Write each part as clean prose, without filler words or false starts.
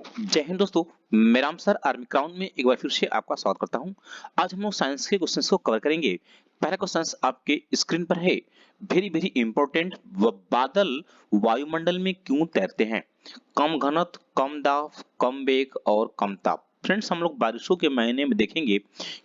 जय हिंद दोस्तों। मेरा नाम सर आर्मी क्राउन में एक बार फिर से आपका स्वागत करता हूं। आज हम लोग साइंस के क्वेश्चंस को कवर करेंगे। पहला क्वेश्चंस आपके स्क्रीन पर है। Very very important. बादल वायुमंडल में क्यों तैरते हैं? कम घनत्व, कम दाब, कम वेग और कम ताप। फ्रेंड्स, हम लोग बारिशों के महीने में देखेंगे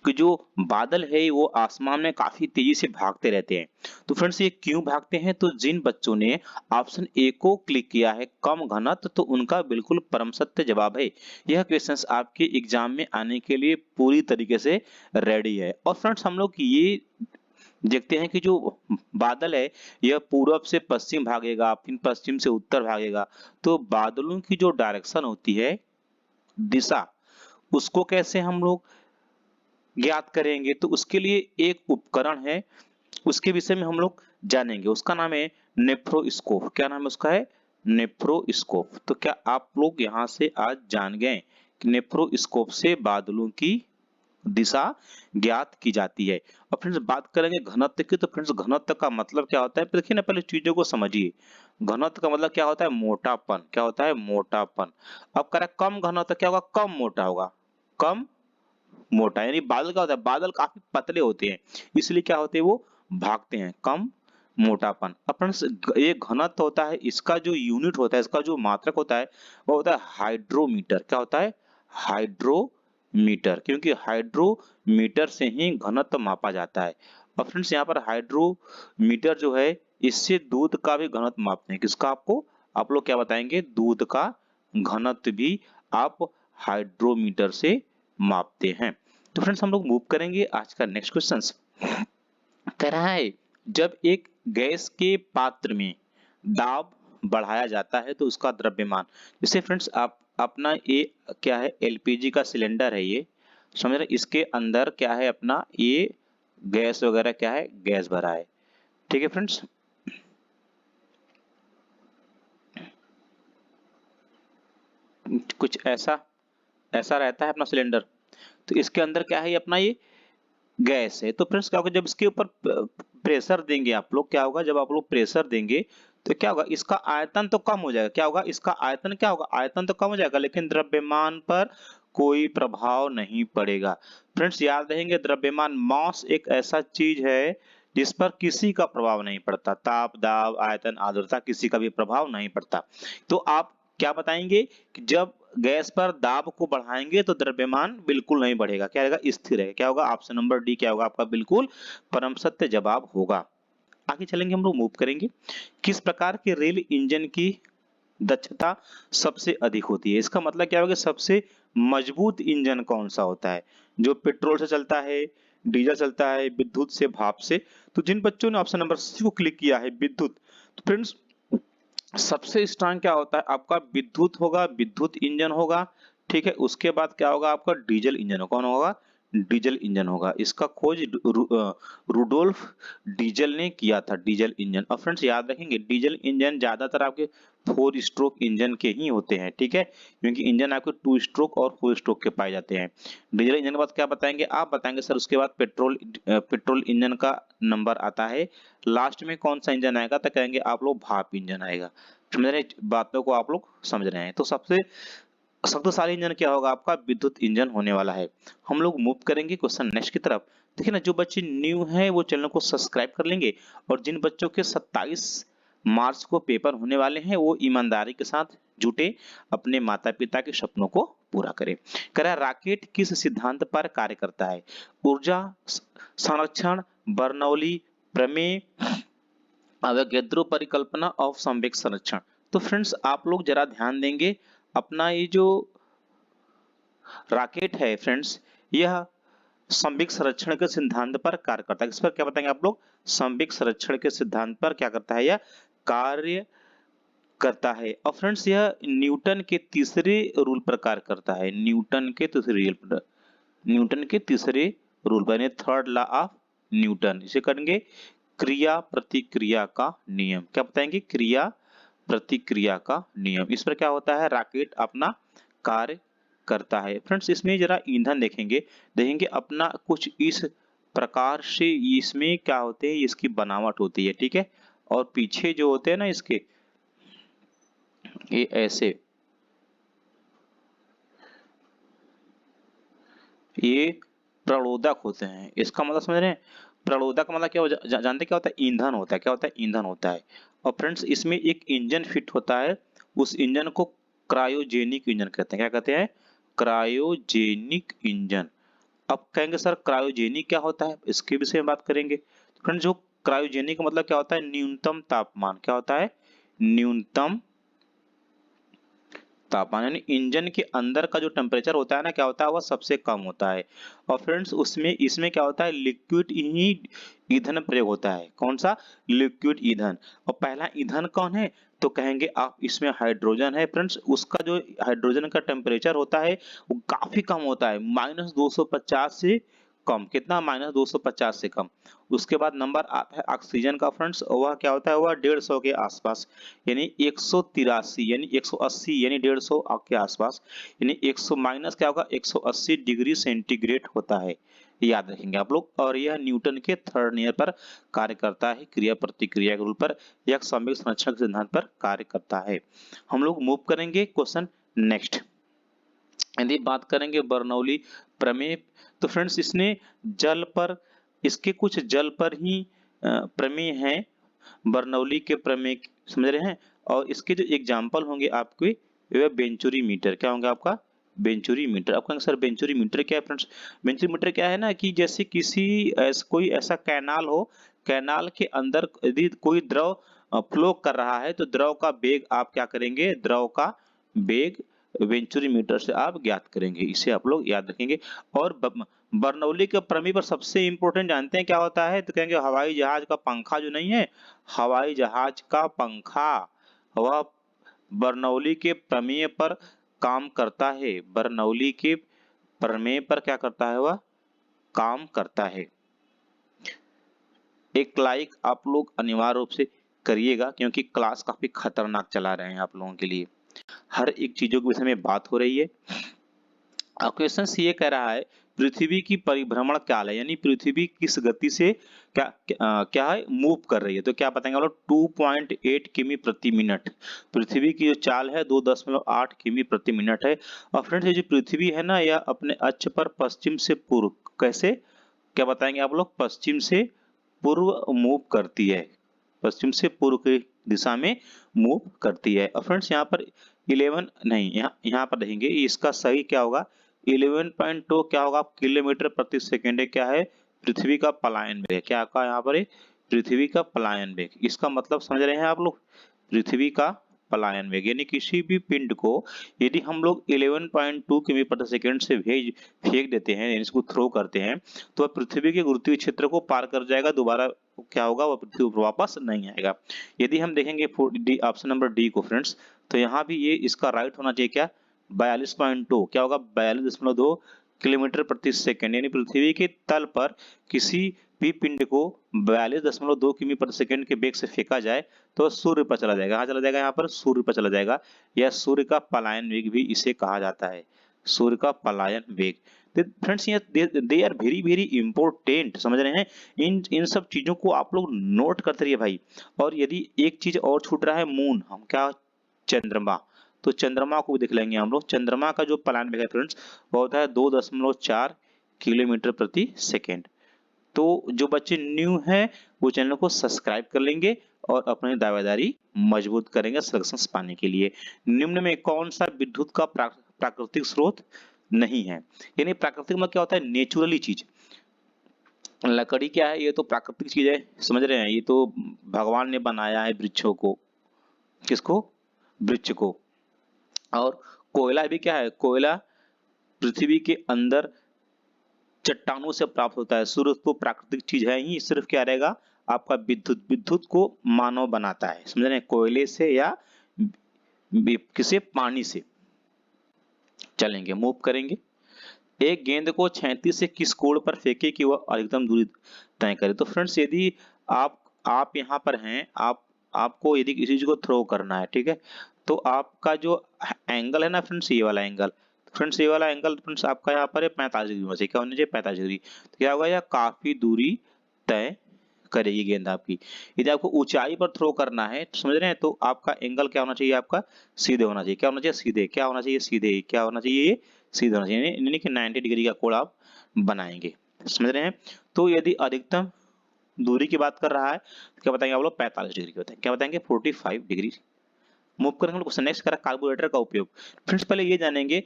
कि जो बादल है वो आसमान में काफी तेजी से भागते रहते हैं। तो फ्रेंड्स, ये क्यों भागते हैं? तो जिन बच्चों ने ऑप्शन ए को क्लिक किया है कम घनत्व, तो उनका बिल्कुल परम सत्य जवाब है। यह क्वेश्चंस आपके एग्जाम में आने के लिए पूरी तरीके से रेडी है। और फ्रेंड्स, हम लोग ये देखते हैं कि जो बादल है यह पूरब से पश्चिम भागेगा, फिर पश्चिम से उत्तर भागेगा। तो बादलों की जो डायरेक्शन होती है, दिशा, उसको कैसे हम लोग ज्ञात करेंगे? तो उसके लिए एक उपकरण है, उसके विषय में हम लोग जानेंगे। उसका नाम है नेफ्रोस्कोप। क्या नाम है उसका? है नेफ्रोस्कोप। तो क्या आप लोग यहां से आज जान गए कि नेफ्रोस्कोप से बादलों की दिशा ज्ञात की जाती है? और फ्रेंड्स, बात करेंगे घनत्व की। तो फ्रेंड्स, घनत्व का मतलब क्या होता है? देखिए ना, पहले चीजों को समझिए। घनत्व का मतलब क्या होता है? मोटापन। क्या होता है? मोटापन। अब कह रहा है कम घनत्व, क्या होगा? कम मोटा होगा। कम मोटा, यानी बादल क्या होता है? बादल काफी पतले होते हैं, इसलिए क्या होते हैं? वो भागते हैं। कम मोटापन। अपन ये घनत्व होता है, इसका जो यूनिट होता है, इसका जो मात्रक होता है, वो होता है हाइड्रोमीटर। क्या होता है? हाइड्रोमीटर। क्योंकि हाइड्रोमीटर से ही घनत्व मापा जाता है। और फ्रेंड्स, यहाँ पर हाइड्रोमीटर जो है, इससे दूध का भी घनत्व मापते हैं। किसका? आपको, आप लोग क्या बताएंगे? दूध का घनत्व भी आप हाइड्रोमीटर से मापते हैं। तो फ्रेंड्स, हम लोग मूव करेंगे आज का नेक्स्ट क्वेश्चन। कह रहा है जब एक गैस के पात्र में दाब बढ़ाया जाता है तो उसका द्रव्यमान। जैसे फ्रेंड्स, आप अपना ये क्या है? एलपीजी का सिलेंडर है ये, समझ रहे? इसके अंदर क्या है? अपना ये गैस वगैरह क्या है? गैस भरा है। ठीक है फ्रेंड्स, कुछ ऐसा ऐसा रहता है अपना सिलेंडर। तो इसके अंदर क्या है? ये अपना ये गैस है। तो फ्रेंड्स, क्या होगा? जब इसके ऊपर प्रेशर देंगे आप लोग, क्या होगा? जब आप लोग प्रेशर देंगे तो क्या होगा? इसका आयतन तो कम हो जाएगा। क्या होगा? इसका आयतन क्या होगा? आयतन तो कम हो जाएगा, लेकिन द्रव्यमान पर कोई प्रभाव नहीं पड़ेगा। फ्रेंड्स, याद रहेंगे, द्रव्यमान, मास एक ऐसा चीज है जिस पर किसी का प्रभाव नहीं पड़ता। ताप, दाब, आयतन, आर्द्रता, किसी का भी प्रभाव नहीं पड़ता। तो आप क्या बताएंगे कि जब गैस पर दाब को बढ़ाएंगे तो द्रव्यमान बिल्कुल नहीं बढ़ेगा। क्या रहेगा? स्थिर रहेगा। क्या होगा? ऑप्शन नंबर डी क्या होगा आपका? बिल्कुल परम सत्य जवाब होगा। आगे चलेंगे, हम लोग मूव करेंगे। किस प्रकार के रेल इंजन की दक्षता सबसे अधिक होती है? इसका मतलब क्या होगा? सबसे मजबूत इंजन कौन सा होता है? जो पेट्रोल से चलता है, डीजल चलता है, विद्युत से, भाप से? तो जिन बच्चों ने ऑप्शन नंबर सी को क्लिक किया है, विद्युत, तो फ्रेंड्स, सबसे स्ट्रांग क्या होता है आपका? विद्युत होगा, विद्युत इंजन होगा। ठीक है, उसके बाद क्या होगा आपका? Diesel engine. कौन होगा? डीजल इंजन होगा। इसका खोज रुडोल्फ डीजल ने किया था, डीजल इंजन। और फ्रेंड्स, याद रखेंगे, डीजल इंजन ज्यादातर आपके 4 स्ट्रोक इंजन के ही होते हैं। ठीक है, क्योंकि इंजन आपके 2 स्ट्रोक और 4 स्ट्रोक के पाए जाते हैं। डीजल इंजन के बाद क्या बताएंगे? आप बताएंगे सर उसके बाद पेट्रोल इंजन का नंबर आता है। लास्ट में कौन सा इंजन आएगा? तो कहेंगे आप लोग भाप इंजन आएगा। समझ रहे हैं? बातों को आप लोग समझ रहे हैं? तो सबसे शक्तिशाली इंजन क्या होगा आपका? विद्युत इंजन होने वाला है। हम लोग मूव करेंगे क्वेश्चन नेक्स्ट की तरफ। देखिए ना, जो बच्चे न्यू हैं वो चैनल को सब्सक्राइब कर लेंगे, और जिन बच्चों के 27 मार्च को पेपर होने वाले हैं वो ईमानदारी के साथ जुटे, अपने माता पिता के सपनों को पूरा करें। कह रहा है रॉकेट किस सिद्धांत पर कार्य करता है? ऊर्जा संरक्षण, बर्नौली प्रमेय, अवोगैड्रो परिकल्पना और संवेग संरक्षण। तो फ्रेंड्स, आप लोग जरा ध्यान देंगे, अपना ये जो रॉकेट है फ्रेंड्स, यह संवेग संरक्षण के सिद्धांत पर कार्य करता है। इस पर क्या बताएंगे आप लोग? संवेग संरक्षण के सिद्धांत पर क्या करता है? यह कार्य करता है। और फ्रेंड्स, यह न्यूटन के तीसरे रूल पर कार्य करता है। न्यूटन के तीसरे रूल पर, थर्ड लॉ ऑफ न्यूटन। इसे करेंगे क्रिया प्रतिक्रिया का नियम। क्या बताएंगे? क्रिया प्रतिक्रिया का नियम। इस पर क्या होता है? रॉकेट अपना कार्य करता है। फ्रेंड्स, इसमें जरा ईंधन देखेंगे अपना कुछ इस प्रकार से। इसमें क्या होते हैं? इसकी बनावट होती है। ठीक है, और पीछे जो होते हैं ना इसके, ये ऐसे ये प्रणोदक होते हैं। इसका मतलब समझ रहे हैं? प्रणोदक का मतलब क्या जानते हैं क्या होता है? ईंधन होता है। क्या होता है? ईंधन होता है। और फ्रेंड्स इसमें एक इंजन फिट होता है, उस इंजन को क्रायोजेनिक इंजन कहते हैं। क्या कहते हैं? Cryogenic engine. अब कहेंगे सर क्रायोजेनिक क्या होता है, इसके विषय में बात करेंगे। फ्रेंड्स जो क्रायोजेनिक का मतलब क्या होता है? न्यूनतम तापमान। क्या होता है? न्यूनतम तापमान, यानी इंजन के अंदर का जो टेम्परेचर होता है ना, क्या होता है? वह सबसे कम होता है। और फ्रेंड्स उसमें इसमें क्या होता है? लिक्विड ही ईंधन प्रयोग होता है। कौन सा? लिक्विड ईंधन। और पहला ईंधन कौन है? तो कहेंगे आप इसमें हाइड्रोजन है। फ्रेंड्स उसका जो हाइड्रोजन का टेम्परेचर होता है वो काफी कम होता है, -250 से कम। कितना? -250 से कम। उसके बाद नंबर आता है ऑक्सीजन का। फ्रेंड्स वह क्या होता है? वह 150 के आसपास, यानी 183, यानी 180, यानी 150 के आसपास, यानी 100 माइनस क्या होगा? 180 डिग्री सेंटीग्रेड होता है। याद रखेंगे आप लोग। और यह न्यूटन के थर्ड नियम पर कार्य करता है, क्रिया प्रतिक्रिया के रूल पर, या संवेग संरक्षण के सिद्धांत पर कार्य करता है। हम लोग मूव करेंगे क्वेश्चन नेक्स्ट। यदि बात करेंगे बर्नौली प्रमेय, तो फ्रेंड्स इसने जल पर, इसके कुछ जल पर ही प्रमेय हैं, बर्नौली के प्रमेय, समझ रहे हैं? और इसके जो एग्जाम्पल होंगे आपके, वह बेंचुरी मीटर। क्या होंगे आपका? बेंचुरी मीटर। आप कहेंगे सर बेंचुरी मीटर क्या है? फ्रेंड्स बेंचुरी मीटर क्या है ना, कि जैसे किसी कोई ऐसा कैनाल हो, कैनाल के अंदर यदि कोई द्रव फ्लो कर रहा है, तो द्रव का वेग आप क्या करेंगे? द्रव का वेग वेंचुरी मीटर से आप ज्ञात करेंगे। इसे आप लोग याद रखेंगे। और बर्नौली के प्रमेय पर सबसे इंपॉर्टेंट जानते हैं क्या होता है? तो कहेंगे हवाई जहाज का पंखा जो नहीं है, हवाई जहाज का पंखा, वह बर्नौली के प्रमेय पर काम करता है। बर्नौली के प्रमेय पर क्या करता है? वह काम करता है। एक लाइक आप लोग अनिवार्य रूप से करिएगा, क्योंकि क्लास काफी खतरनाक चला रहे हैं आप लोगों के लिए। हर एक चीजों के विषय में बात हो रही है। क्वेश्चन ये कह रहा है पृथ्वी की परिभ्रमण काल है, यानी पृथ्वी किस गति से क्या है? मूव कर रही है। तो क्या बताएंगे हम लोग? 2.8 किमी प्रति मिनट। पृथ्वी की जो चाल है 2.8 किमी प्रति मिनट है। और फ्रेंड्स ये जो पृथ्वी है ना, यह अपने अक्ष पर पश्चिम से पूर्व, कैसे? क्या बताएंगे आप लोग? पश्चिम से पूर्व मूव करती है, पश्चिम से पूर्व की दिशा में मूव करती है। और फ्रेंड्स यहाँ पर 11 नहीं, यहाँ पर रहेंगे, इसका सही क्या होगा? 11.2 क्या होगा? किलोमीटर प्रति सेकेंड है। क्या है? पृथ्वी का पलायन वेग। क्या का यहाँ पर है? पृथ्वी का पलायन वेग। इसका मतलब समझ रहे हैं आप लोग? पृथ्वी का पलायन वेग, यानी किसी भी पिंड को यदि हम लोग 11.2 किमी प्रति सेकेंड से भेज फेंक देते हैं, यानी इसको थ्रो करते हैं, तो वह पृथ्वी के गुरुत्वीय क्षेत्र को पार कर जाएगा, दोबारा क्या होगा? वह पृथ्वी पर वापस नहीं आएगा। यदि हम देखेंगे ऑप्शन नंबर डी को फ्रेंड्स, तो यहाँ भी ये इसका राइट होना चाहिए। क्या? 42.2 क्या होगा? 42.2 किलोमीटर प्रति सेकंड, यानी पृथ्वी के तल पर किसी भी पिंड को 42.2 किमी प्रति सेकंड के वेग से फेंका जाए तो सूर्य पर चला जाएगा। कहाँ चला जाएगा? यहाँ पर सूर्य पर चला जाएगा। यह सूर्य का पलायन वेग भी इसे कहा जाता है, सूर्य का पलायन वेग। फ्रेंड्स ये they are very very important, समझ रहे हैं? इन इन सब चीजों को आप लोग नोट करते रहिए भाई। और यदि एक चीज और छूट रहा है, मून, हम क्या? चंद्रमा। तो चंद्रमा को भी देख लेंगे हम लोग। चंद्रमा का जो पलायन वेग है फ्रेंड्स, वो होता है 2.4 किलोमीटर प्रति सेकेंड। तो जो बच्चे न्यू हैं वो चैनल को सब्सक्राइब कर लेंगे और अपनी दावेदारी मजबूत करेंगे सिलेक्शंस पाने के लिए। निम्न में कौन सा विद्युत का प्राकृतिक स्रोत नहीं है? यानी प्राकृतिक में क्या होता है? नेचुरली चीज। लकड़ी क्या है? ये तो प्राकृतिक चीज है, समझ रहे हैं? ये तो भगवान ने बनाया है वृक्षों को। किसको? वृक्ष को। और कोयला भी क्या है? कोयला पृथ्वी के अंदर चट्टानों से प्राप्त होता है। सूर्य तो प्राकृतिक चीज है ही, सिर्फ क्या रहेगा? आपका विद्युत, विद्युत को मानव बनाता है, समझ रहे हैं? कोयले से या किसी पानी से। चलेंगे, मूव करेंगे। एक गेंद को 36 से किस कोण पर फेंके कि वह अधिकतम दूरी तय करे? तो फ्रेंड्स यदि आप यहाँ पर हैं, आपको यदि किसी चीज को थ्रो करना है, ठीक है, तो आपका जो एंगल है ना फ्रेंड्स, ये वाला एंगल, फ्रेंड्स ये वाला एंगल फ्रेंड्स आपका यहाँ पर है 45 डिग्री होना चाहिए। क्या होना चाहिए? 45 डिग्री। तो क्या होगा? यह काफी दूरी तय करेगी गेंद आपकी। यदि आपको ऊंचाई पर थ्रो करना है, तो समझ रहे हैं, तो आपका एंगल क्या होना चाहिए? आपका सीधे होना चाहिए। क्या होना चाहिए? सीधे। क्या होना चाहिए? सीधे। क्या होना चाहिए? ये सीधे होना चाहिए, यानी कि 90 डिग्री का कोण आप बनाएंगे। समझ रहे हैं? तो यदि अधिकतम दूरी की बात कर रहा है तो क्या बताएंगे आप लोग 45 डिग्री होता है। क्या बताएंगे 45 डिग्री। मूव करेंगे हम लोग क्वेश्चन नेक्स्ट करा कार्बोरेटर का उपयोग। फ्रेंड्स पहले ये जानेंगे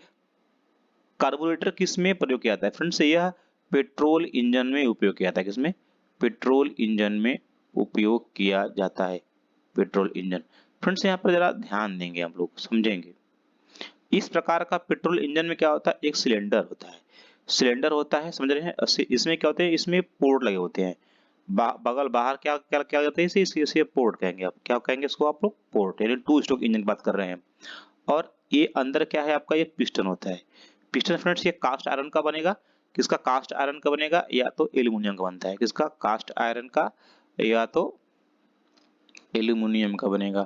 कार्बोरेटर किस में प्रयोग किया जाता है। फ्रेंड्स यह पेट्रोल इंजन में उपयोग किया जाता है। किसमें? पेट्रोल इंजन में उपयोग किया जाता है। Petrol engine. फ्रेंड्स यहाँ पर जरा ध्यान देंगे, हम लोग समझेंगे। इस प्रकार का पेट्रोल इंजन में क्या होता है, एक सिलेंडर होता है। सिलेंडर होता है, समझ रहे हैं? इसमें क्या होते हैं, इसमें पोर्ट लगे होते हैं। बगल बाहर क्या क्या क्या कहते हैं इसे पोर्ट कहेंगे। आप क्या कहेंगे इसको आप लोग? पोर्ट, यानी टू स्ट्रोक इंजन की बात कर रहे हैं। और ये अंदर क्या है आपका, ये पिस्टन होता है। पिस्टन फ्रेंड्स ये कास्ट आयरन का बनेगा। किसका? कास्ट आयरन का बनेगा, या तो एल्यूमिनियम का बनता है। किसका? कास्ट आयरन का या तो एल्यूमिनियम का बनेगा।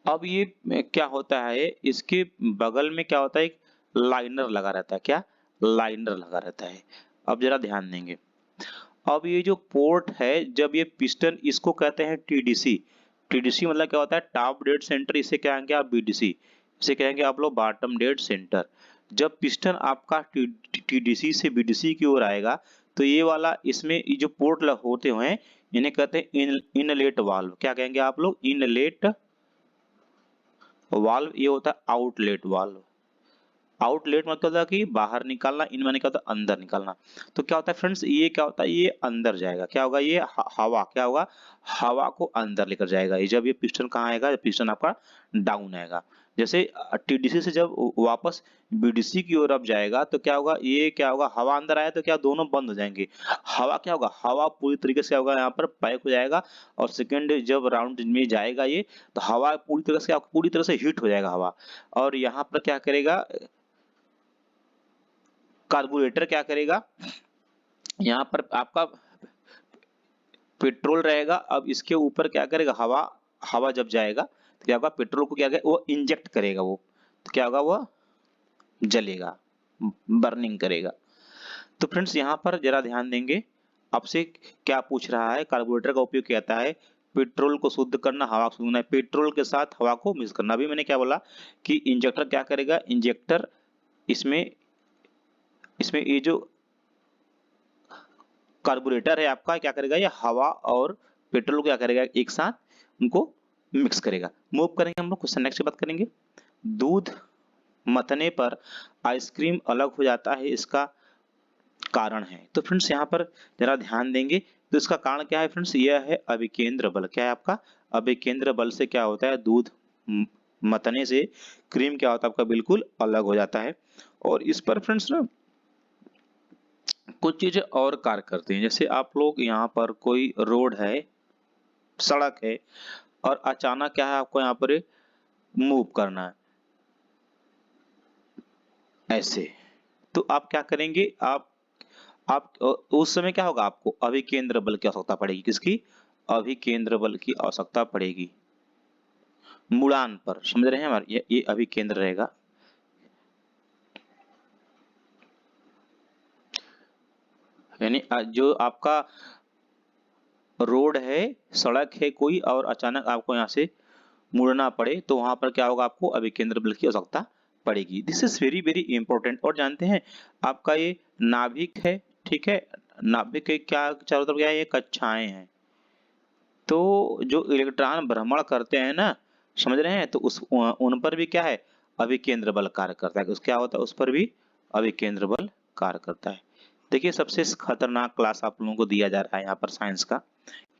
अब ये क्या होता है, इसके बगल में क्या होता है, एक लाइनर लगा रहता है। क्या? लाइनर लगा रहता है। अब जरा ध्यान देंगे। अब ये जो पोर्ट है, जब ये पिस्टन, इसको कहते हैं टीडीसी। टीडीसी मतलब क्या होता है? Top dead centre. इसे कहेंगे आप बीडीसी। इसे कहेंगे आप लोग बॉटम डेड सेंटर। जब पिस्टन आपका टीडीसी से बीडीसी की ओर आएगा तो ये वाला, इसमें ये जो पोर्ट होते हुए इन्हें कहते हैं इनलेट वाल्व। क्या कहेंगे आप लोग? Inlet valve. ये होता है आउटलेट वाल्व। आउटलेट मतलब होता है कि बाहर निकालना, इन माने क्या होता है? अंदर निकालना। तो क्या होता है फ्रेंड्स, ये क्या होता है, ये अंदर जाएगा। क्या होगा? ये हवा, क्या होगा? हवा को अंदर लेकर जाएगा। ये जब ये पिस्टन कहाँ आएगा? पिस्टन आपका डाउन आएगा। जैसे टीडीसी से जब वापस बीडीसी की ओर अब जाएगा तो क्या होगा, ये क्या होगा, हवा अंदर आया तो क्या दोनों बंद हो जाएंगे। हवा क्या होगा, हवा पूरी तरीके से क्या होगा, यहाँ पर पैक हो जाएगा। और सेकंड जब राउंड में जाएगा ये, तो हवा पूरी तरह से हीट हो जाएगा हवा। और यहाँ पर क्या करेगा कार्बोरेटर, क्या करेगा, यहाँ पर आपका पेट्रोल रहेगा। अब इसके ऊपर क्या करेगा, हवा, हवा जब जाएगा तो क्या होगा, पेट्रोल को क्या करेगा, वो इंजेक्ट करेगा। वो तो क्या होगा, वो जलेगा, बर्निंग करेगा। तो फ्रेंड्स यहाँ पर जरा ध्यान देंगे। आपसे क्या पूछ रहा है, कार्बोरेटर का उपयोग किया जाता है पेट्रोल को शुद्ध करना, हवा को शुद्ध करना, पेट्रोल के साथ हवा को मिक्स करना। अभी मैंने क्या बोला कि इंजेक्टर क्या करेगा, इंजेक्टर इसमें इसमें ये जो कार्बोरेटर है आपका, क्या करेगा, ये हवा और पेट्रोल को क्या करेगा, एक साथ उनको मिक्स करेगा। मूव करेंगे हम लोग क्वेश्चन नेक्स्ट की बात करेंगे। दूध मथने पर आइसक्रीम अलग हो जाता है, इसका कारण है। तो फ्रेंड्स यहाँ पर जरा ध्यान देंगे। तो इसका कारण क्या है फ्रेंड्स, यह है अभिकेंद्र बल। क्या है आपका? अभिकेंद्र बल से क्या होता है, दूध मथने से क्रीम क्या होता है आपका, बिल्कुल अलग हो जाता है। और इस पर फ्रेंड्स ना कुछ चीजें और कार्य करती हैं। जैसे आप लोग यहाँ पर कोई रोड है, सड़क है, और अचानक क्या है, आपको यहाँ पर मूव करना है ऐसे। तो आप क्या करेंगे, आप उस समय क्या होगा, आपको अभिकेंद्र बल की आवश्यकता पड़ेगी। किसकी? अभिकेंद्र बल की आवश्यकता पड़ेगी मुड़ान पर। समझ रहे हैं हमारे? ये अभिकेंद्र रहेगा। यानी जो आपका रोड है, सड़क है कोई, और अचानक आपको यहाँ से मुड़ना पड़े तो वहां पर क्या होगा, आपको अभिकेंद्र बल की आवश्यकता पड़ेगी। This is very very important. और जानते हैं आपका ये नाभिक है, ठीक है, नाभिक के क्या चारों तरफ क्या है, ये कक्षाएं हैं। तो जो इलेक्ट्रॉन भ्रमण करते हैं ना, समझ रहे हैं, तो उन पर भी क्या है, अभिकेंद्र बल कार्य करता है। उस क्या होता है, उस पर भी अभिकेंद्र बल कार्य करता है। देखिए सबसे खतरनाक क्लास आप लोगों को दिया जा रहा है यहाँ पर साइंस का।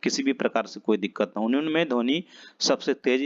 किसी भी प्रकार से कोई दिक्कत ना होने उनमें। ध्वनि सबसे तेज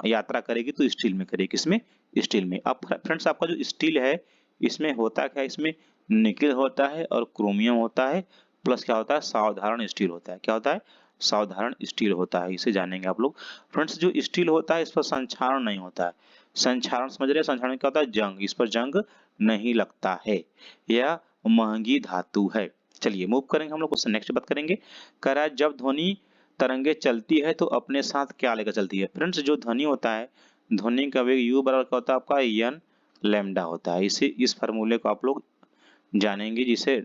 यात्रा करेगी तो स्टील में करेगी। किसमें? स्टील में। अब फ्रेंड्स आपका जो स्टील है, इसमें होता क्या है, इसमें निकेल होता है और क्रोमियम होता है, प्लस क्या होता है, साधारण स्टील होता है। क्या होता है? साधारण स्टील होता है। इसे जानेंगे आप लोग। फ्रेंड्स जो स्टील होता है इस पर संक्षारण नहीं होता है। संक्षारण समझ रहे हैं? संक्षारण क्या होता है, जंग, इस पर जंग नहीं लगता है। यह महंगी धातु है। चलिए मूव करेंगे हम लोग क्वेश्चन नेक्स्ट बात करेंगे। कह रहा है जब ध्वनि तरंगे चलती है तो अपने साथ क्या लेकर चलती है। फ्रेंड्स जो ध्वनि होता है, ध्वनि का वेग u बराबर क्या होता है आपका, एन लैम्डा होता है। इसे इस फार्मूले को आप लोग जानेंगे, जिसे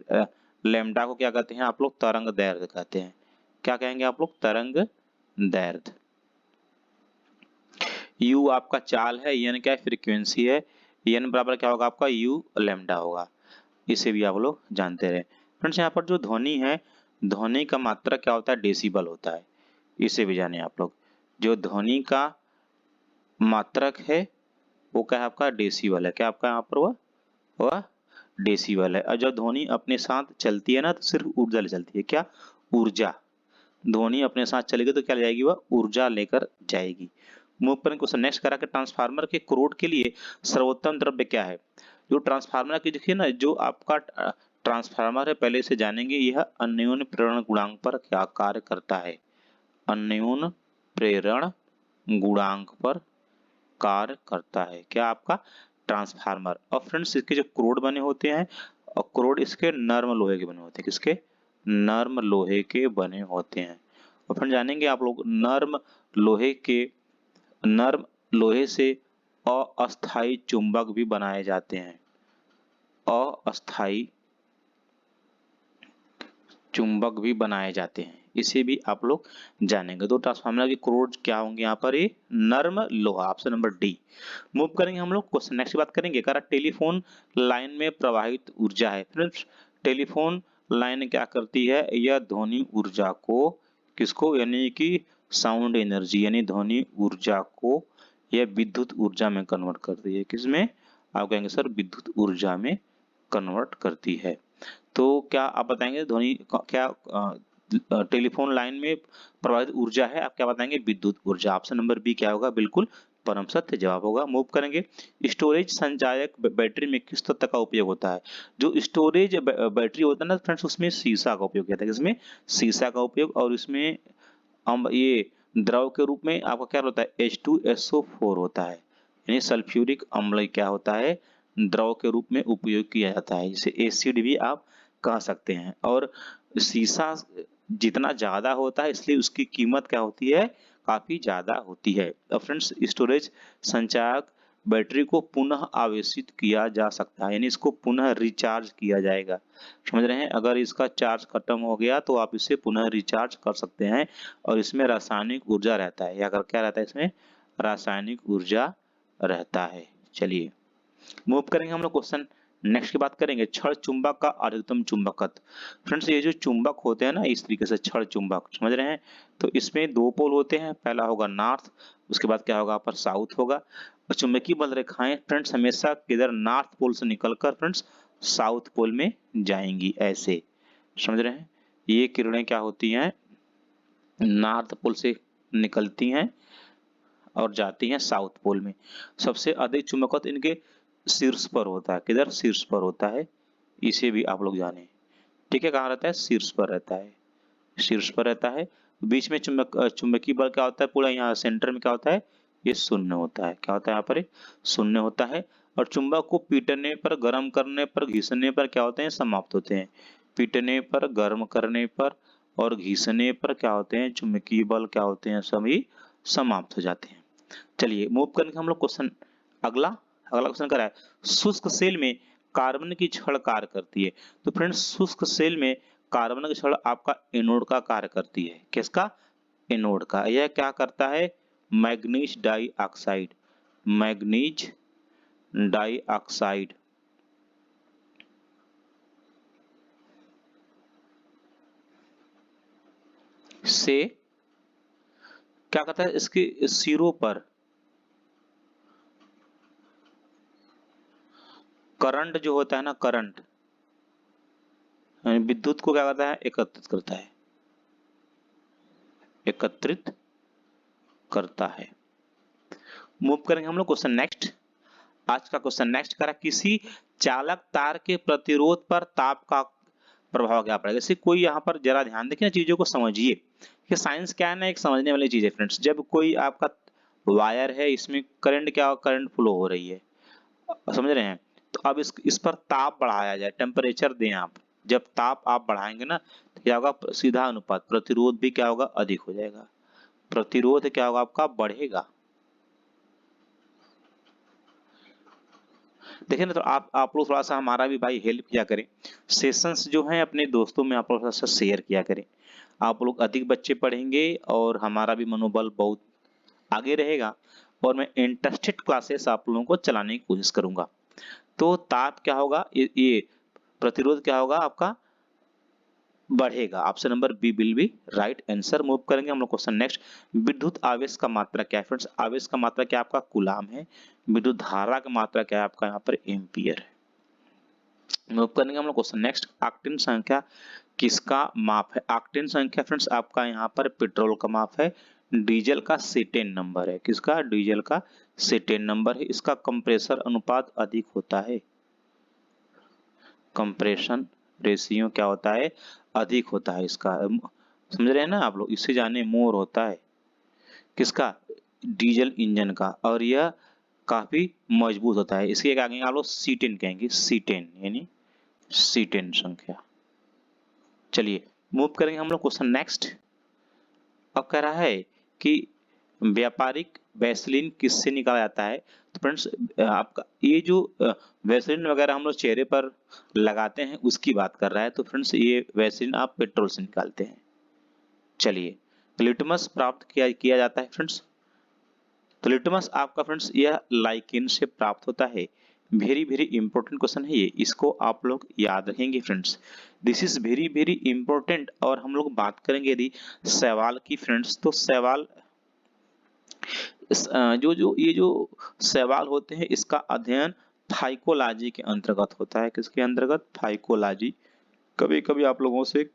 लैम्डा को क्या कहते हैं आप लोग, तरंग दैर्ध्य कहते हैं। क्या कहेंगे आप लोग, तरंग दैर्ध्य। यू आपका चाल है, एन क्या है फ्रीक्वेंसी है, एन बराबर क्या होगा आपका यू लैम्डा होगा। इसे भी आप लोग जानते रहे। फ्रेंड्स यहाँ पर जो ध्वनि है, ध्वनि का मात्रा क्या होता है, डेसिबल होता है। इसे भी जाने आप लोग। जो ध्वनि का मात्रक है वो क्या है आपका डेसिबल है। क्या आपका यहाँ पर वह डेसिबल है। और जब ध्वनि अपने साथ चलती है ना तो सिर्फ ऊर्जा ले चलती है। क्या? ऊर्जा। ध्वनि अपने साथ चलेगी तो क्या ले जाएगी, वह ऊर्जा लेकर जाएगी। मूव करें क्वेश्चन नेक्स्ट करा कि ट्रांसफार्मर के क्रोड के लिए सर्वोत्तम द्रव्य क्या है। जो ट्रांसफार्मर की देखिए ना, जो आपका ट्रांसफार्मर है पहले से जानेंगे, यह अन्योन्य प्रेरण गुणांक पर क्या कार्य करता है। अन्योन्य प्रेरण गुणांक पर कार्य करता है क्या आपका ट्रांसफार्मर। और फ्रेंड्स इसके जो क्रोड बने होते हैं, और क्रोड इसके नर्म लोहे के बने होते हैं। किसके? नर्म लोहे के बने होते हैं। और फ्रेंड जानेंगे आप लोग नर्म लोहे से अस्थाई चुंबक भी बनाए जाते हैं। अस्थाई चुंबक भी बनाए जाते हैं, इसे भी आप लोग जानेंगे। तो ट्रांसफार्मर के क्रोड क्या होंगे यहाँ पर, ये नर्म लोहा। Option number D. मूव करेंगे हम लोग क्वेश्चन नेक्स्ट बात करेंगे। करा टेलीफोन लाइन में प्रवाहित ऊर्जा है। फ्रेंड्स टेलीफोन लाइन क्या करती है, यह ध्वनि ऊर्जा को किसको, यानी कि साउंड एनर्जी यानी ध्वनि ऊर्जा को यह विद्युत ऊर्जा में कन्वर्ट करती है। किसमें? आप कहेंगे सर विद्युत ऊर्जा में कन्वर्ट करती है। तो क्या आप बताएंगे ध्वनि क्या टेलीफोन लाइन में प्रवाहित ऊर्जा है, आप क्या बताएंगे, विद्युत ऊर्जा। ऑप्शन नंबर बी क्या होगा, बिल्कुल परम सत्य जवाब होगा। मूव करेंगे। स्टोरेज संचायक बैटरी में किस तत्व का उपयोग होता है। जो स्टोरेज बैटरी होता है ना फ्रेंड्स, उसमें शीशा का उपयोग किया जाता है। इसमें शीशा का उपयोग, और इसमें हम ये द्रव के रूप में आपका क्या होता है, H2SO4 होता है, यानी सल्फ्यूरिक अम्ल क्या होता है, द्रव के रूप में उपयोग किया जाता है। इसे एसिड भी आप कह सकते हैं। और शीशा जितना ज्यादा होता है इसलिए उसकी कीमत क्या होती है, काफी ज्यादा होती है। अब फ्रेंड्स स्टोरेज संचायक बैटरी को पुनः आवेशित किया जा सकता है, यानी इसको पुनः रिचार्ज किया जाएगा। समझ रहे हैं? अगर इसका चार्ज खत्म हो गया तो आप इसे पुनः रिचार्ज कर सकते हैं। और इसमें रासायनिक ऊर्जा रहता है, या अगर क्या रहता है इसमें, रासायनिक ऊर्जा रहता है। चलिए मूव करेंगे हम लोग क्वेश्चन नेक्स्ट की बात करेंगे। क्षण चुंबक का अधिकतम चुंबकत्व। फ्रेंड्स ये जो चुंबक होते हैं ना, इस तरीके से क्षण चुंबक, समझ रहे हैं? तो इसमें दो पोल होते हैं, पहला होगा नॉर्थ, उसके बाद क्या होगा पर साउथ होगा। और चुंबकीय बल रेखाएं फ्रेंड्स हमेशा किधर, नॉर्थ पोल से निकलकर फ्रेंड्स साउथ पोल में जाएंगी, ऐसे। समझ रहे हैं? ये किरणें क्या होती हैं, नॉर्थ पोल से निकलती हैं और जाती हैं साउथ पोल में। सबसे अधिक चुंबकत्व इनके शीर्ष पर होता है। किधर? शीर्ष पर होता है। इसे भी आप लोग जाने। ठीक है, कहाँ रहता है, शीर्ष पर रहता है। शीर्ष पर रहता है। बीच में चुंबकीय बल क्या होता है, पूरा यहाँ सेंटर में क्या होता है, ये शून्य होता है। क्या होता है यहाँ पर, शून्य होता है। और चुंबक को पीटने पर, गर्म करने पर, घिसने पर क्या होते हैं, समाप्त होते हैं। पीटने पर, गर्म करने पर और घिसने पर क्या होते हैं, चुंबकीय बल क्या होते हैं, सभी समाप्त हो जाते हैं। चलिए मूव करेंगे हम लोग क्वेश्चन अगला। अगला क्वेश्चन क्या है, शुष्क सेल में कार्बन की छड़ कार्य करती है। तो फ्रेंड्स शुष्क सेल में कार्बन की छड़ आपका एनोड का कार्य करती है। किसका? एनोड का। यह क्या करता है, मैग्नीज डाइऑक्साइड, मैग्नीज डाइऑक्साइड से क्या करता है, इसके सिरों पर करंट जो होता है ना, करंट विद्युत को क्या करता है, एकत्रित करता है, एकत्रित करता है। मूव करेंगे हम लोग क्वेश्चन नेक्स्ट। आज का क्वेश्चन नेक्स्ट करा, किसी चालक तार के प्रतिरोध पर ताप का प्रभाव क्या पड़ेगा। जैसे कोई यहाँ पर जरा ध्यान देखिए, चीजों को समझिए कि साइंस क्या है ना, एक समझने वाली चीज है फ्रेंड्स। जब कोई आपका वायर है, इसमें करंट क्या, करंट फ्लो हो रही है, समझ रहे हैं? तो अब इस पर ताप बढ़ाया जाए, टेम्परेचर दें आप। जब ताप आप बढ़ाएंगे ना तो क्या होगा, सीधा अनुपात, प्रतिरोध भी क्या होगा, अधिक हो जाएगा। प्रतिरोध क्या होगा आपका, बढ़ेगा। देखिए ना, तो आप लोग थोड़ा सा हमारा भी भाई हेल्प किया करें। सेशंस जो हैं अपने दोस्तों में आप लोग थोड़ा सा शेयर किया करें। आप लोग अधिक बच्चे पढ़ेंगे और हमारा भी मनोबल बहुत आगे रहेगा। और मैं इंटरेस्टेड क्लासेस आप लोगों को चलाने की कोशिश करूंगा। तो ताप क्या होगा, ये प्रतिरोध क्या होगा आपका, बढ़ेगा। Option number B will be right answer. Move करेंगे हम लोग क्वेश्चन नेक्स्ट। विद्युत आवेश का मात्रा क्या है फ्रेंड्स? आवेश का मात्रा क्या आपका कूलाम है। विद्युत धारा का मात्रा क्या है आपका यहाँ पर एम्पियर है। मूव करेंगे हम लोग क्वेश्चन नेक्स्ट। ऑक्टेन संख्या किसका माप है? ऑक्टेन संख्या फ्रेंड्स आपका यहाँ पर पेट्रोल का माप है। डीजल का सेटेन नंबर है। किसका? डीजल का सेटेन नंबर है। इसका कंप्रेसर अनुपात अधिक होता है। कंप्रेशन रेशियो क्या होता है? अधिक होता है इसका। समझ रहे हैं ना आप लोग? इससे जाने मोर होता है किसका? डीजल इंजन का। और यह काफी मजबूत होता है। इसके आगे आप लोग सीटेन कहेंगे, सीटेन यानी सीटेन संख्या। चलिए मूव करेंगे हम लोग क्वेश्चन नेक्स्ट। अब कह रहा है कि व्यापारिक वैसलीन किससे निकाला जाता है? तो फ्रेंड्स आपका ये जो वैसलीन वगैरह हम लोग चेहरे पर लगाते हैं उसकी बात कर रहा है। तो फ्रेंड्स ये वैसलीन आप पेट्रोल से निकालते हैं। चलिए लिटमस प्राप्त किया जाता है फ्रेंड्स। तो लिटमस आपका फ्रेंड्स यह लाइकेन से प्राप्त होता है। वेरी वेरी इंपॉर्टेंट क्वेश्चन है ये, इसको आप लोग याद रखेंगे friends. This is very very important. और हम लोग बात करेंगे यदि सवाल की फ्रेंड्स, तो सवाल ये जो सवाल होते हैं इसका अध्ययन फाइकोलॉजी के अंतर्गत होता है। किसके अंतर्गत? फाइकोलॉजी। कभी कभी आप लोगों से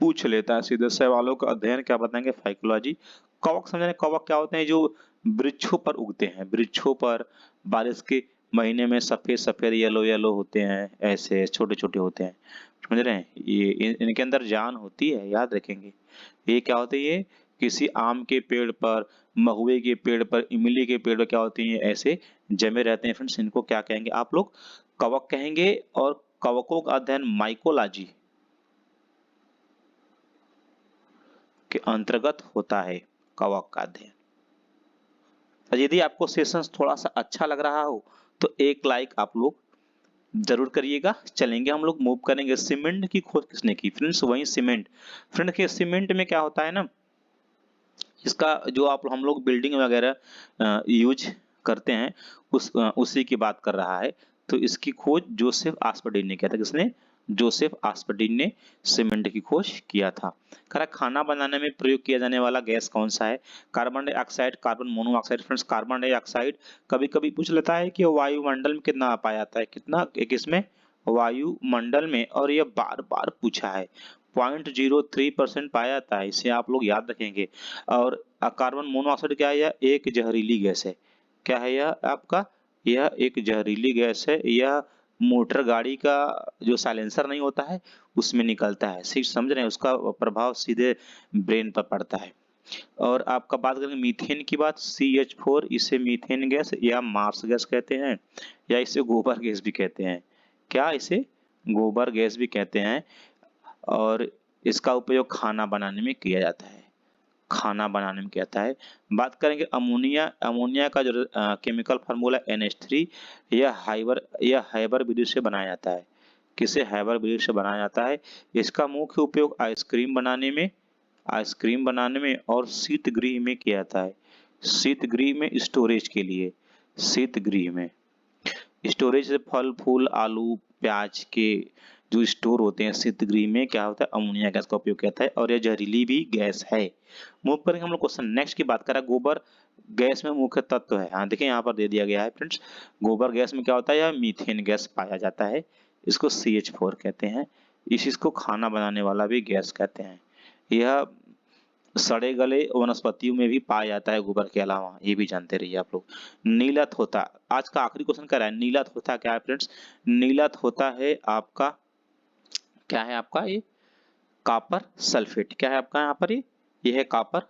पूछ लेता है सीधे सवालों का अध्ययन क्या बताएंगे? फाइकोलॉजी। कवक समझ रहे हैं? कवक क्या होते हैं? जो वृक्षों पर उगते हैं, वृक्षों पर बारिश के महीने में सफेद सफेद येलो येलो होते हैं, ऐसे छोटे छोटे होते हैं। समझ रहे हैं? ये इनके अंदर जान होती है, याद रखेंगे। ये क्या होते हैं? ये किसी आम के पेड़ पर, महुए के पेड़ पर, इमली के पेड़ पर क्या होते हैं? ऐसे जमे रहते हैं फ्रेंड्स। इनको क्या कहेंगे आप लोग? कवक कहेंगे। और कवकों का अध्ययन माइकोलॉजी के अंतर्गत होता है, कवक का अध्ययन। यदि आपको सेशंस थोड़ा सा अच्छा लग रहा हो तो एक लाइक आप लोग जरूर करिएगा। चलेंगे हम लोग मूव करेंगे। सीमेंट की खोज किसने की? फ्रेंड्स वही सीमेंट। फ्रेंड के सीमेंट में क्या होता है ना, इसका जो आप हम लोग बिल्डिंग वगैरह यूज करते हैं उसी की बात कर रहा है। तो इसकी खोज जोसेफ आस्पर्डिन ने किया था। किसने? जोसेफ आस्पर्डिन ने सीमेंट की खोज किया था। कह रहा खाना बनाने में प्रयोग किया जाने वाला गैस कौन सा है? Carbon dioxide, carbon monoxide. Friends carbon dioxide कभी कभी पूछ लेता है कि वायुमंडल में कितना पाया जाता है, कितना किसमें? वायुमंडल में। और यह बार बार पूछा है। 0.03% पाया जाता है, इसे आप लोग याद रखेंगे। और कार्बन मोनोऑक्साइड क्या है? यह एक जहरीली गैस है। क्या है यह आपका? यह एक जहरीली गैस है। यह मोटर गाड़ी का जो साइलेंसर नहीं होता है उसमें निकलता है। समझ रहे हैं? उसका प्रभाव सीधे ब्रेन पर पड़ता है। और आपका बात करेंगे मीथेन की बात, CH4, इसे मीथेन गैस या मार्स गैस कहते हैं, या इसे गोबर गैस भी कहते हैं। क्या? इसे गोबर गैस भी कहते हैं। और इसका उपयोग खाना बनाने में किया जाता है। खाना बनाने में किया जाता है। बात करेंगे अमोनिया। अमोनिया का जो केमिकल फार्मूला NH3, यह हैबर विधि से बनाया जाता है। किसे हैबर विधि से बनाया जाता है? इसका मुख्य उपयोग आइसक्रीम बनाने में और शीतगृह में किया जाता है। शीतगृह में स्टोरेज के लिए, शीतगृह में स्टोरेज से फल फूल आलू प्याज के जो स्टोर होते हैं शीतगृह में क्या होता है? अमोनिया गैस का उपयोग किया जाता है। और यह जहरीली भी गैस है। मूव करेंगे हम लोग क्वेश्चन नेक्स्ट की बात कर रहे हैं। गोबर गैस में मुख्य तत्व है। हाँ देखिए यहाँ पर दे दिया गया है फ्रेंड्स। गोबर गैस में क्या होता है? यह मीथेन गैस पाया जाता है। इसको CH4 कहते हैं। इसको खाना बनाने वाला भी गैस कहते हैं। यह सड़े गले वनस्पतियों में भी पाया जाता है गोबर के अलावा, ये भी जानते रहिए आप लोग। नीलत होता, आज का आखिरी क्वेश्चन कर रहा है। नीलत होता क्या है फ्रेंड्स? नीलत होता है आपका, क्या है आपका? ये कॉपर सल्फेट। क्या है आपका यहाँ पर? ये है कॉपर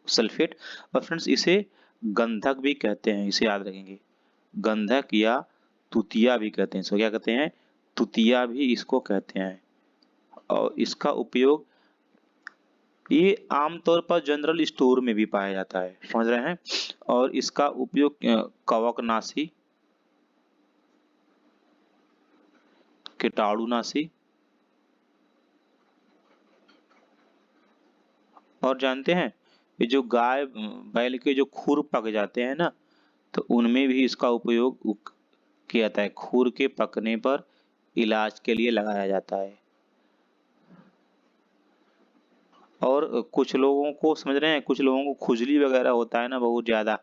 सल्फेट। और फ्रेंड्स इसे गंधक भी कहते हैं, इसे याद रखेंगे। गंधक या तुतिया भी कहते हैं। इसको क्या कहते हैं? तुतिया भी इसको कहते हैं। और इसका उपयोग ये आमतौर पर जनरल स्टोर में भी पाया जाता है। समझ रहे हैं? और इसका उपयोग कवकनाशी, कीटाणुनाशी और जानते हैं ये जो गाय बैल के जो खुर पक जाते हैं ना, तो उनमें भी इसका उपयोग किया जाता है। खुर के पकने पर इलाज के लिए लगाया जाता है। और कुछ लोगों को समझ रहे हैं, कुछ लोगों को खुजली वगैरह होता है ना बहुत ज्यादा,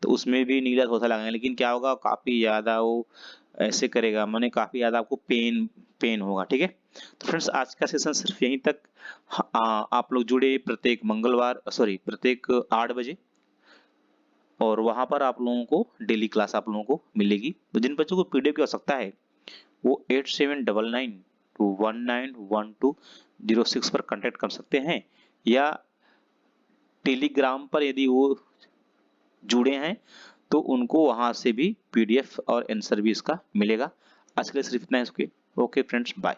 तो उसमें भी नीला थोसा लगाएंगे, लेकिन क्या होगा, काफी ज्यादा वो ऐसे करेगा, माने काफी ज्यादा आपको पेन पेन होगा। ठीक है, तो फ्रेंड्स आज का सेशन सिर्फ यहीं तक। आप लोग जुड़े प्रत्येक मंगलवार, सॉरी प्रत्येक 8 बजे, और वहां पर आप लोगों को डेली क्लास आप लोगों को मिलेगी। तो जिन बच्चों को पीडीएफ की आवश्यकता है वो 8799219120 पर कांटेक्ट कर सकते हैं, या टेलीग्राम पर यदि वो जुड़े हैं तो उनको वहां से भी पीडीएफ और आंसर भी इसका मिलेगा। आज के लिए सिर्फ इतना है। Okay friends, bye.